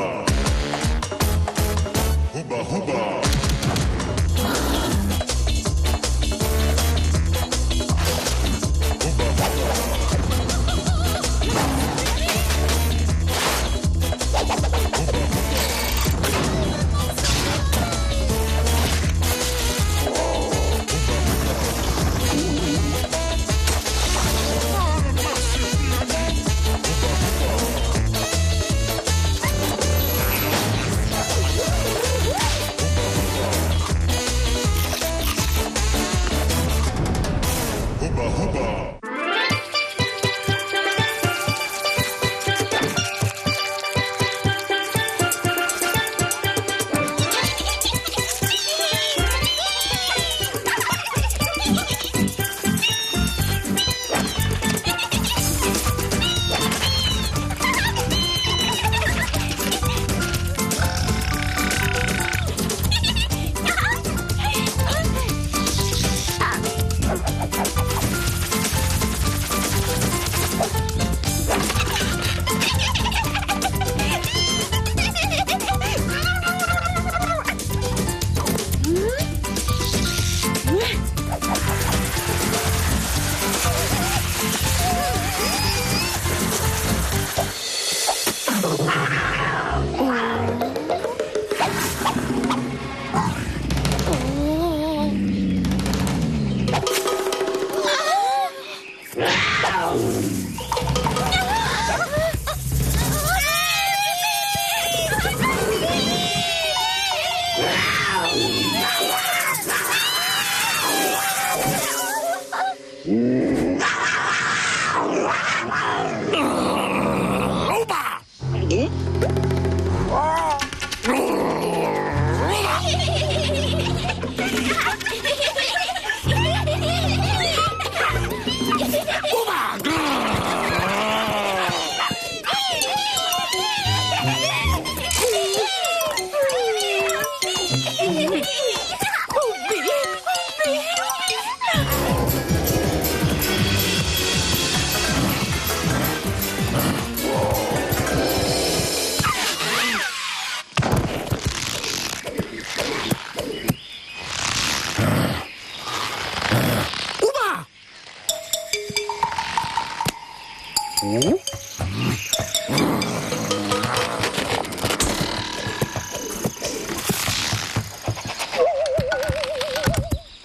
hooba. Hooba hooba.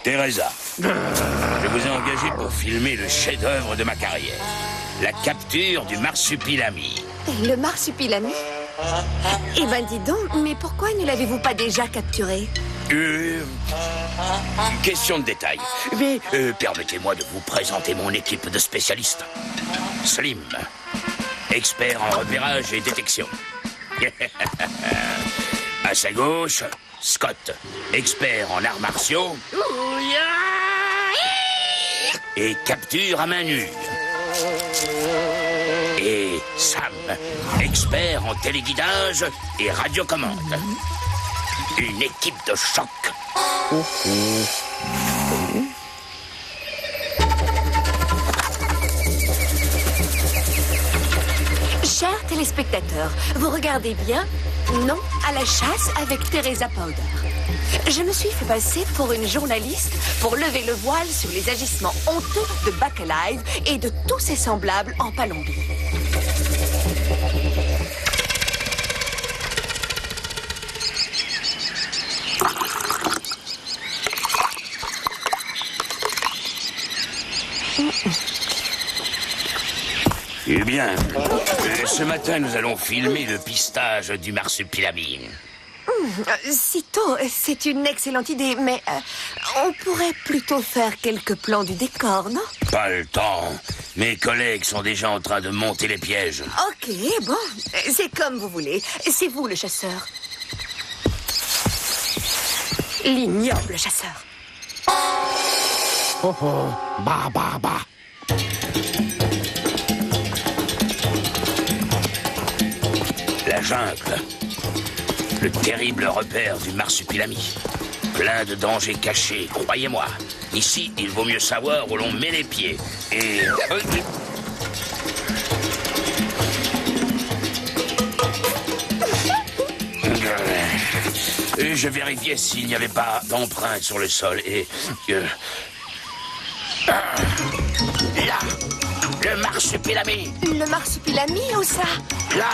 Teresa, je vous ai engagé pour filmer le chef-d'œuvre de ma carrière. La capture du marsupilami. Le marsupilami? Eh ben dis donc, mais pourquoi ne l'avez-vous pas déjà capturé? Question de détail. Mais permettez-moi de vous présenter mon équipe de spécialistes. Slim, expert en repérage et détection. À sa gauche, Scott, expert en arts martiaux et capture à main nue. Et Sam, expert en téléguidage et radiocommande. Une équipe de choc. Chers téléspectateurs, vous regardez bien Non à la chasse avec Teresa Powder. Je me suis fait passer pour une journaliste pour lever le voile sur les agissements honteux de Buck Alive et de tous ses semblables en Palombie. Eh bien, ce matin, nous allons filmer le pistage du marsupilami. Sitôt, c'est une excellente idée, mais on pourrait plutôt faire quelques plans du décor, non? Pas le temps. Mes collègues sont déjà en train de monter les pièges. Ok, bon, c'est comme vous voulez. C'est vous le chasseur. L'ignoble chasseur. Oh oh, bah bah bah. La jungle. Le terrible repère du marsupilami. Plein de dangers cachés, croyez-moi. Ici, il vaut mieux savoir où l'on met les pieds. Et... Je vérifiais s'il n'y avait pas d'empreinte sur le sol et... Là, le marsupilami. Le marsupilami, où ça? Là,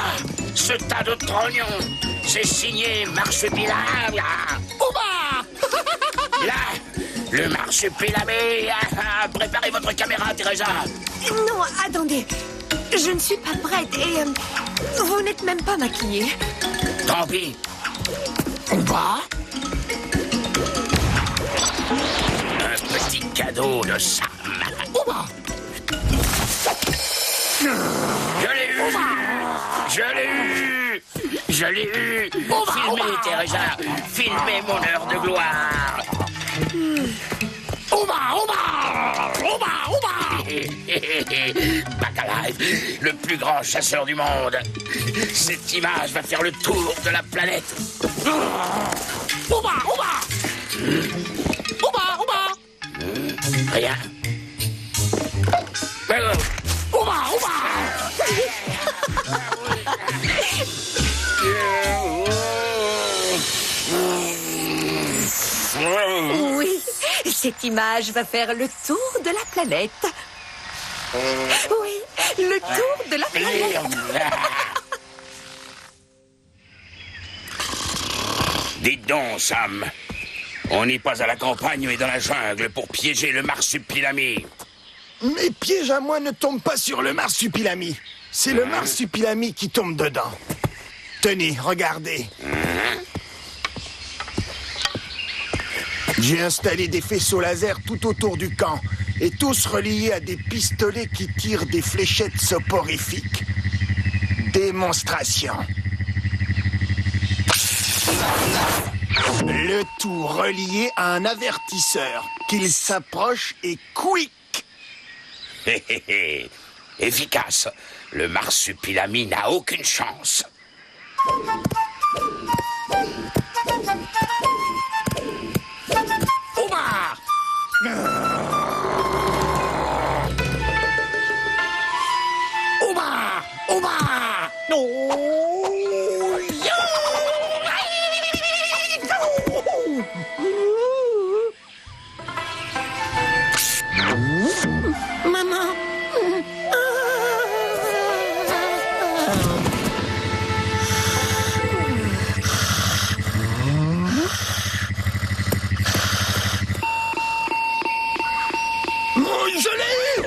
ce tas de trognons. C'est signé marsupilami. Oba! Là, le marsupilami. Préparez votre caméra, Teresa. Non, attendez. Je ne suis pas prête et... vous n'êtes même pas maquillée. Tant pis. Oba? Un petit cadeau de Sam. Oba! Je l'ai eu. Je l'ai eu. Je l'ai eu. Filmez, Teresa. Filmez mon heure de gloire. Oba! Oba! Oba! Oba! Bacalife, le plus grand chasseur du monde. Cette image va faire le tour de la planète. Oba! Oba! Oba! Oba! Rien. Oba! Oba! Oui, cette image va faire le tour de la planète. Oui, le tour de la planète. Dites donc, Sam. On n'est pas à la campagne, mais dans la jungle pour piéger le marsupilami. Mes pièges à moi ne tombent pas sur le marsupilami. C'est le marsupilami qui tombe dedans. Tenez, regardez. J'ai installé des faisceaux laser tout autour du camp, et tous reliés à des pistolets qui tirent des fléchettes soporifiques. Démonstration. Le tout relié à un avertisseur, qu'il s'approche et quick. Hé, hé, hé. Efficace. Le marsupilami n'a aucune chance. Oba! Oba! Oba! Oh! Maman. Oh, je l'ai eu!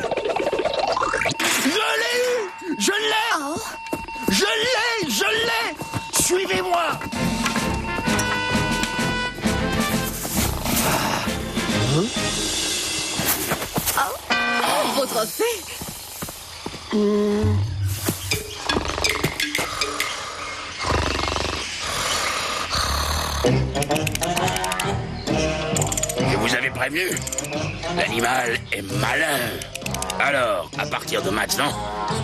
Je l'ai eu! Je l'ai! Oh. Je l'ai! Je l'ai! Suivez-moi! Votre trophée. Je vous avais prévenu. L'animal est malin. Alors, à partir de maintenant,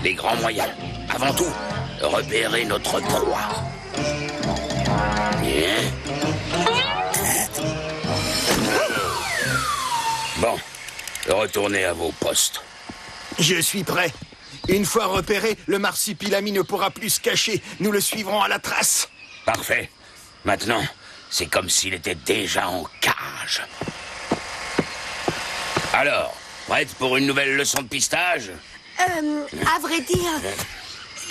les grands moyens. Avant tout, repérer notre proie. Bien. Bon, retournez à vos postes. Je suis prêt. Une fois repéré, le marsupilami ne pourra plus se cacher. Nous le suivrons à la trace. Parfait. Maintenant, c'est comme s'il était déjà en cage. Alors, prête pour une nouvelle leçon de pistage? À vrai dire,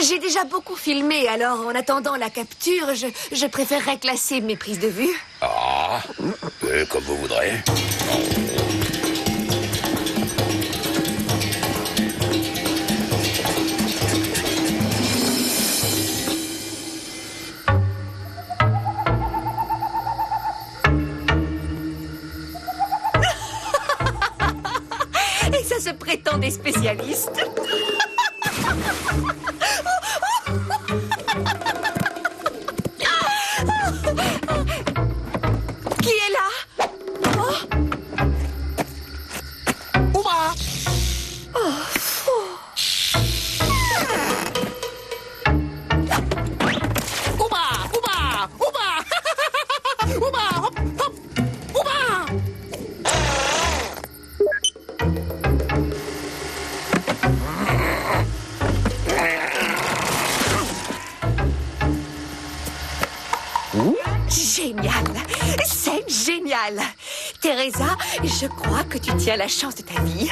j'ai déjà beaucoup filmé, alors en attendant la capture, je préférerais classer mes prises de vue. Ah, comme vous voudrez. Et ça se prétend des spécialistes. Qui est là? Oh. génial. Teresa, je crois que tu tiens la chance de ta vie.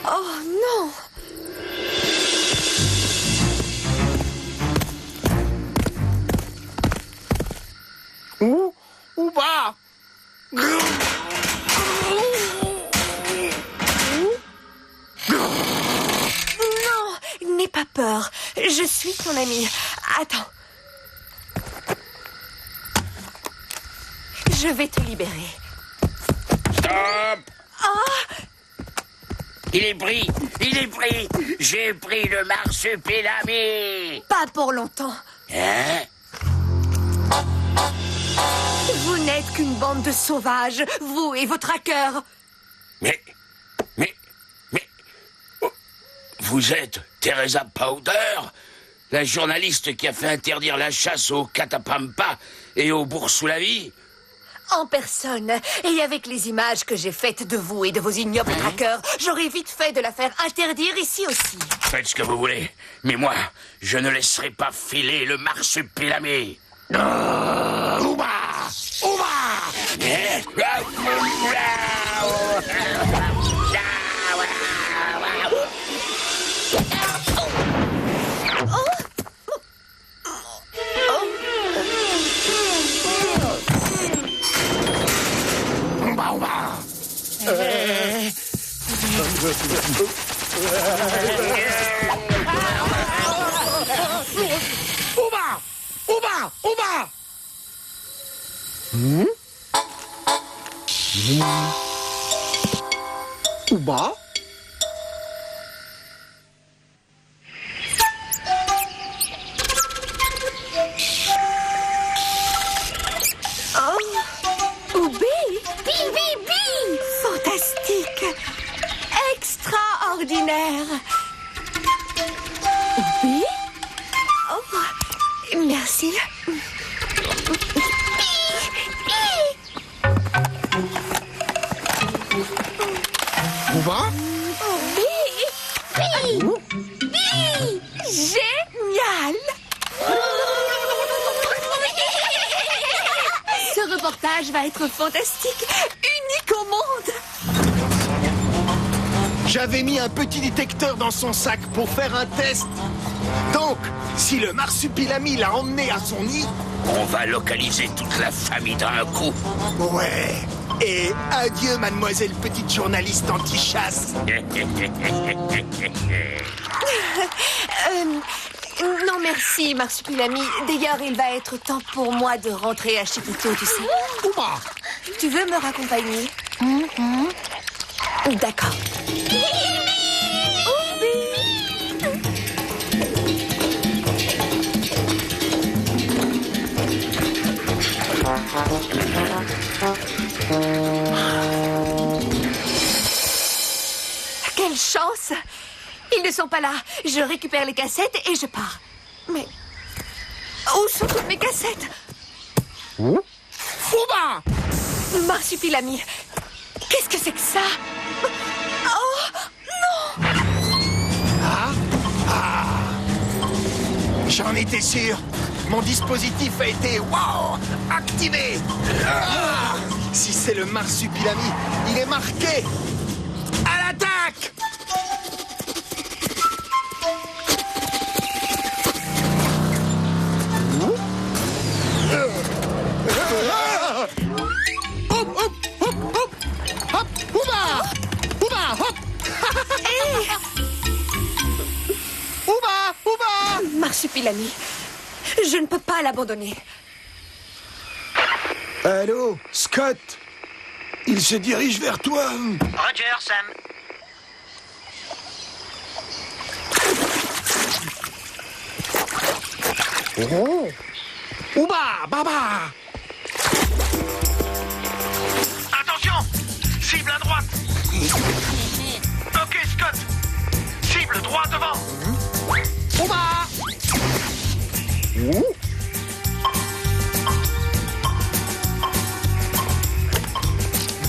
Oh non! Où va? Non, n'aie pas peur. Je suis ton ami. Attends. Je vais te libérer. Stop! Il est pris! Il est pris! J'ai pris le marsupilami! Pas pour longtemps. Hein? Vous n'êtes qu'une bande de sauvages, vous et vos traqueurs. Mais... oh, vous êtes Teresa Powder? La journaliste qui a fait interdire la chasse au catapampa et au boursoulavi? En personne, et avec les images que j'ai faites de vous et de vos ignobles traqueurs, j'aurais vite fait de la faire interdire ici aussi. Faites ce que vous voulez, mais moi, je ne laisserai pas filer le marsupilami. Ouba! Ouba? Oubé! Bi! Fantastique! Extraordinaire! Oubé? Oh, merci. Ouba? Génial! Ce reportage va être fantastique, unique au monde. J'avais mis un petit détecteur dans son sac pour faire un test. Donc, si le marsupilami l'a emmené à son nid... On va localiser toute la famille d'un coup. Ouais. Et adieu, mademoiselle petite journaliste anti-chasse. Non merci, marsupilami. D'ailleurs, il va être temps pour moi de rentrer à Chiquito, tu sais. Ouba! Tu veux me raccompagner? D'accord. Quelle chance! Ils ne sont pas là. Je récupère les cassettes et je pars. Mais où sont toutes mes cassettes? Ouba! Marsupilami, qu'est-ce que c'est que ça? Oh non! J'en étais sûr. Mon dispositif a été, activé. Si c'est le marsupilami, il est marqué. À l'attaque! Hop, hop, hop, hop, hop, ouba, hop. Ouba! Marsupilami, je ne peux pas l'abandonner. Allô, Scott? Il se dirige vers toi. Roger, Sam. Oh. Ouba, baba. Attention! Cible à droite! Ok, Scott! Cible droit devant! Ouba.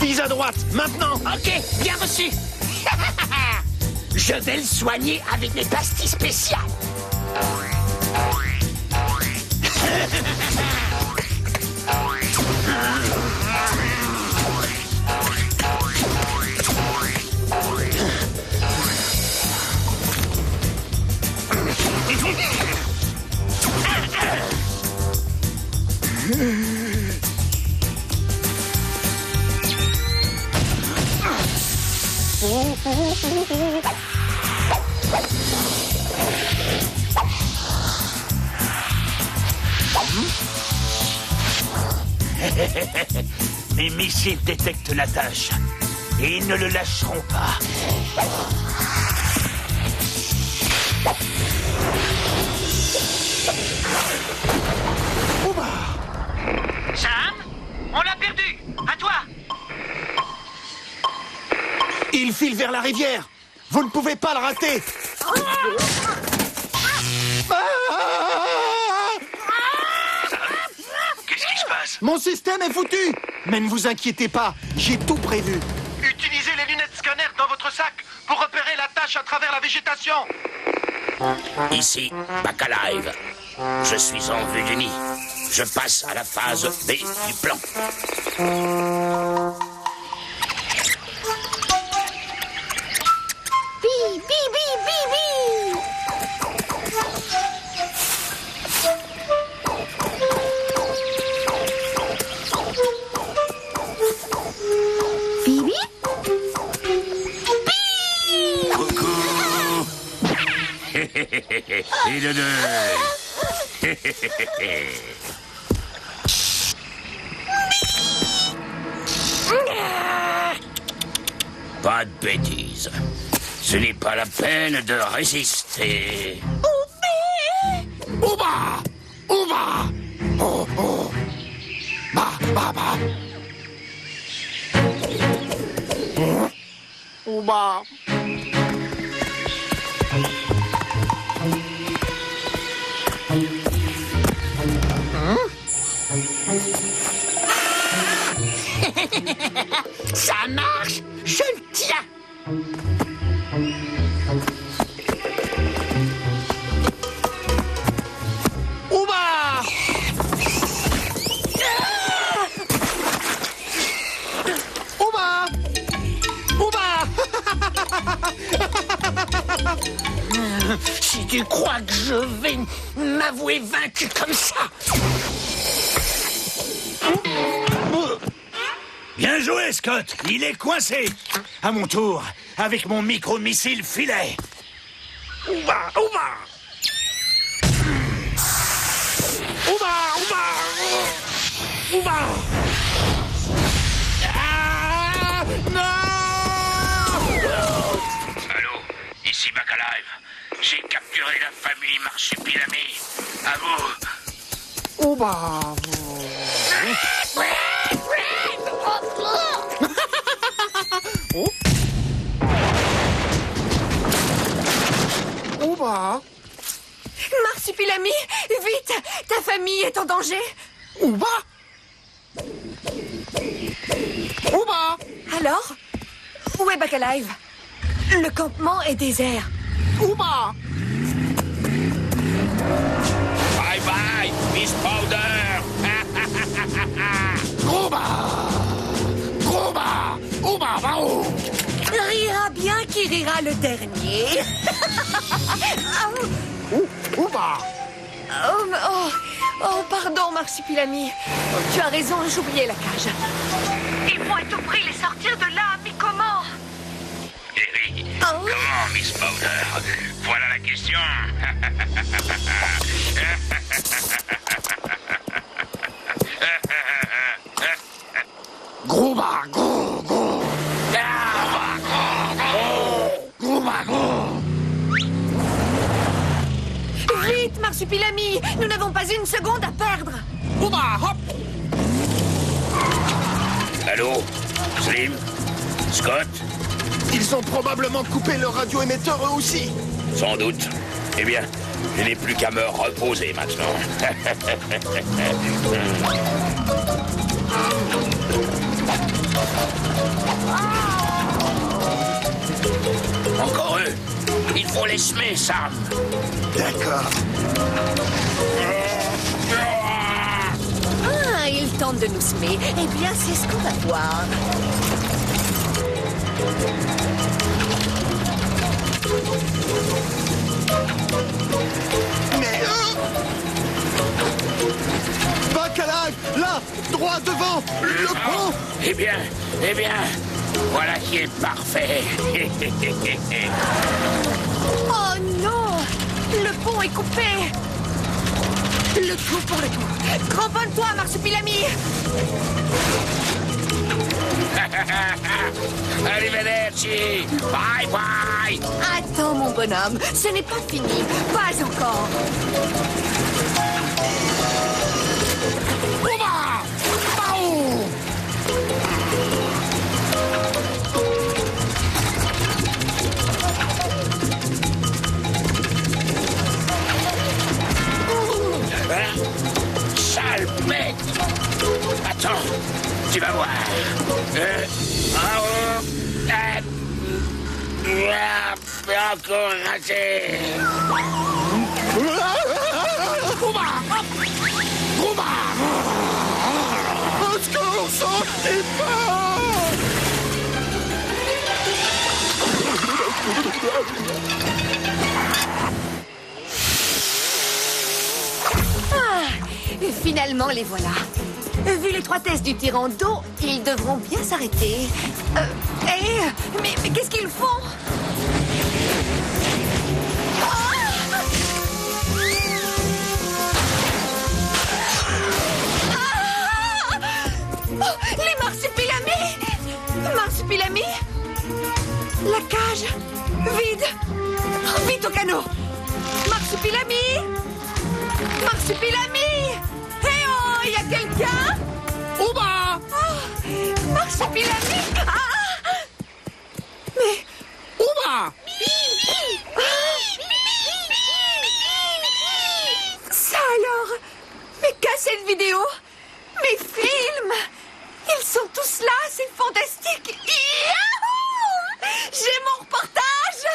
Vise à droite, maintenant. Ok, bien reçu. Je vais le soigner avec mes pastilles spéciales. Mes missiles détectent la tâche et ils ne le lâcheront pas. Sam, on l'a perdu. À toi. Il file vers la rivière. Vous ne pouvez pas le rater. Qu'est-ce qui se passe? Mon système est foutu. Mais ne vous inquiétez pas, j'ai tout prévu. Utilisez les lunettes scanner dans votre sac pour repérer la tâche à travers la végétation. Ici, Bacalive. Je suis en vue du nid. Je passe à la phase B du plan. Bi, bi, bi, bi, bi. Bibi? Et de deux. Pas de bêtises. Ce n'est pas la peine de résister. Ouba! Ouba! Oh, oh! Bah, bah, bah! Ouba! Ça marche! Je le tiens! Ouba! Ouba! Ouba! Si tu crois que je vais m'avouer vaincu comme ça... Bien joué, Scott. Il est coincé. À mon tour, avec mon micro-missile filet. Ouba! Ouba! Ouba! Ouba! Ouba! Ah! Non! Allô, ici Bacalive. J'ai capturé la famille Marsupilami. À vous. Ouba! Oh. Ouba! Marsupilami, vite! Ta famille est en danger. Ouba! Ouba! Alors? Où est Bacalive? Le campement est désert. Ouba! Bye bye, Miss Powder. Ouba! Ouba! Ouba! Bao! Rira bien qui rira le dernier. Ouba! Oh, pardon, Marsupilami. Tu as raison, j'oubliais la cage. Il faut à tout prix les sortir de là, mais comment? Eh oui. Comment, Miss Powder? Voilà la question. Grouba! Grou! Grou! Grouba! Grou! Vite, Marsupilami, nous n'avons pas une seconde à perdre. Ouba! Hop! Allô, Slim? Scott? Ils ont probablement coupé leur radioémetteur eux aussi. Sans doute. Eh bien, je n'ai plus qu'à me reposer maintenant. Encore eux. Il faut les semer, Sam. D'accord. Ah, il tente de nous semer. Eh bien, c'est ce qu'on va voir. Mais... Bacalhau, là, droit devant, le pont. Eh bien, voilà qui est parfait. Oh non! Le pont est coupé! Le tout pour le tout. Cramponne-toi, Marsupilami! Arrivederci. Bye bye. Attends, mon bonhomme, ce n'est pas fini. Pas encore. Oba! Bao! Hein? Sale bête. Attends, tu vas voir. Encore raté. Au secours, sortez pas. Finalement, les voilà. Vu l'étroitesse du tirant d'eau, ils devront bien s'arrêter. Mais qu'est-ce qu'ils font? Les marsupilamis! Marsupilami? La cage? Vide! Vite au canot! Marsupilami! Marsupilami! Eh oh, il y a quelqu'un? Oba! Marsupilami! Mais... Oba! Ça alors? Mais qu'est-ce cette vidéo? Mes films! Ils sont tous là, c'est fantastique! Yahoo! J'ai mon reportage!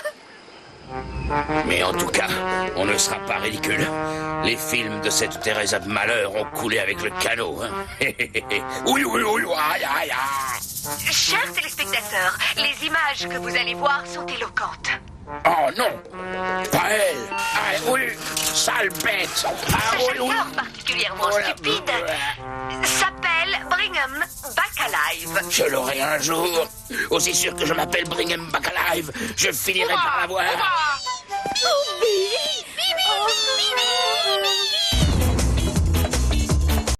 Mais en tout cas, on ne sera pas ridicule. Les films de cette Teresa de Malheur ont coulé avec le canot. Hein. Oui, aïe, aïe, aïe. Chers téléspectateurs, les images que vous allez voir sont éloquentes. Oh non, pas elle. Ah, oui, sale bête. Ah, Ce chanteur particulièrement stupide s'appelle Brigham Bacalive. Je l'aurai un jour. Aussi sûr que je m'appelle Brigham Bacalive, je finirai par l'avoir. Oh, Billy!